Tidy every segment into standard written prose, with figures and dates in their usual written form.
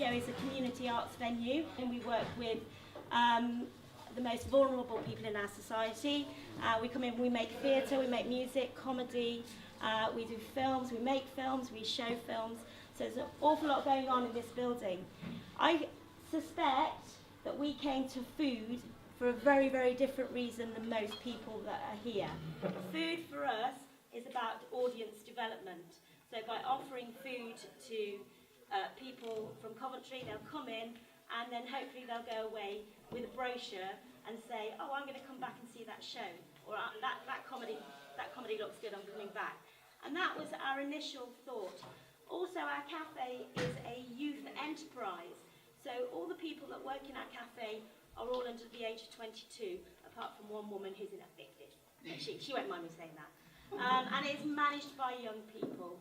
Ego is a community arts venue, and we work with the most vulnerable people in our society. We come in, we make theatre, we make music, comedy, we do films, we make films, we show films. So there's an awful lot going on in this building. I suspect that we came to food for a very, very different reason than most people that are here. Food for us is about audience development. So by offering food to people from Coventry, they'll come in and then hopefully they'll go away with a brochure and say, oh, I'm going to come back and see that show, or that comedy looks good, I'm coming back. And that was our initial thought. Also, our cafe is a youth enterprise. So all the people that work in our cafe are all under the age of 22, apart from one woman who's in her 50s. She won't mind me saying that. And it's managed by young people.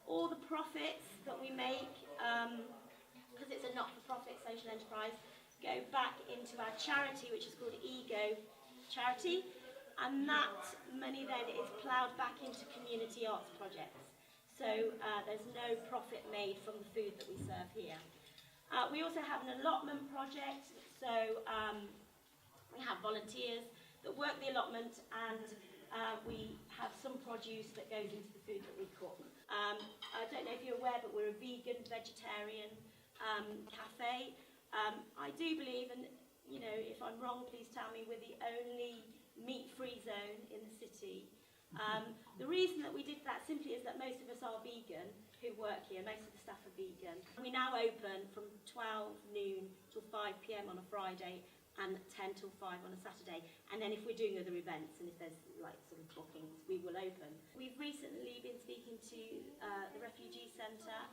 All the profits that we make, because it's a not-for-profit social enterprise, go back into our charity, which is called Ego Charity, and that money then is ploughed back into community arts projects. So there's no profit made from the food that we serve here. We also have an allotment project, so we have volunteers that work the allotment, and we have some produce that goes into the food that we cook. I don't know if you're aware, but we're a vegan, vegetarian cafe. I do believe, and you know, if I'm wrong, please tell me, we're the only meat-free zone in the city. The reason that we did that simply is that most of us are vegan who work here, most of the staff are vegan. We now open from 12 noon till 5 p.m. on a Friday and 10 till 5 on a Saturday. And then if we're doing other events and if there's like sort of bookings, we will open. We've recently been speaking to the refugee centre,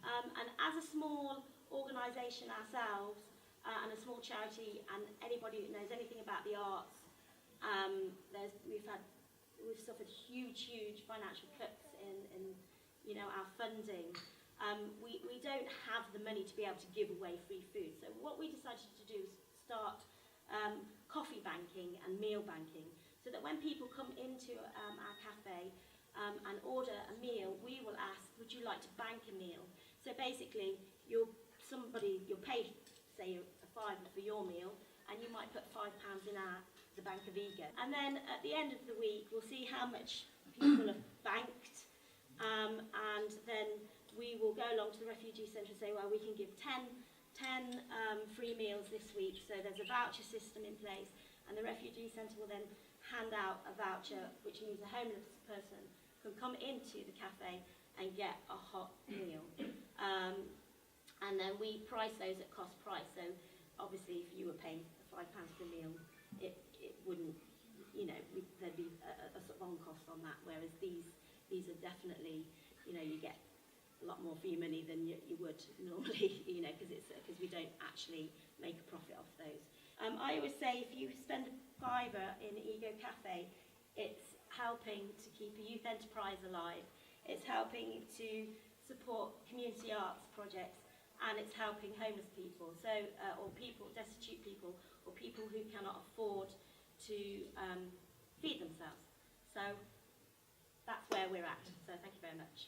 and as a small organisation ourselves and a small charity, and anybody who knows anything about the arts, we've suffered huge financial cuts in you know, our funding. We don't have the money to be able to give away free food. So what we decided to do is start coffee banking and meal banking, so that when people come into our cafe and order a meal, we will ask, would you like to bank a meal? So basically, you'll pay, say, a £5 for your meal, and you might put £5 in the Bank of Ego. And then at the end of the week, we'll see how much people have banked, and then we will go along to the refugee centre and say, well, we can give 10 free meals this week. So there's a voucher system in place, and the refugee centre will then hand out a voucher, which means a homeless person can come into the cafe and get a hot meal. And then we price those at cost price. So obviously, if you were paying £5 per meal, it wouldn't, you know, there'd be a sort of on cost on that. Whereas these are definitely, you know, you get a lot more for your money than you would normally, you know, because we don't actually make a profit off those. I always say, if you spend a £5 in Ego Cafe, it's helping to keep a youth enterprise alive. It's helping to support community arts projects, and it's helping homeless people, so or people, destitute people, or people who cannot afford to feed themselves. So that's where we're at. So thank you very much.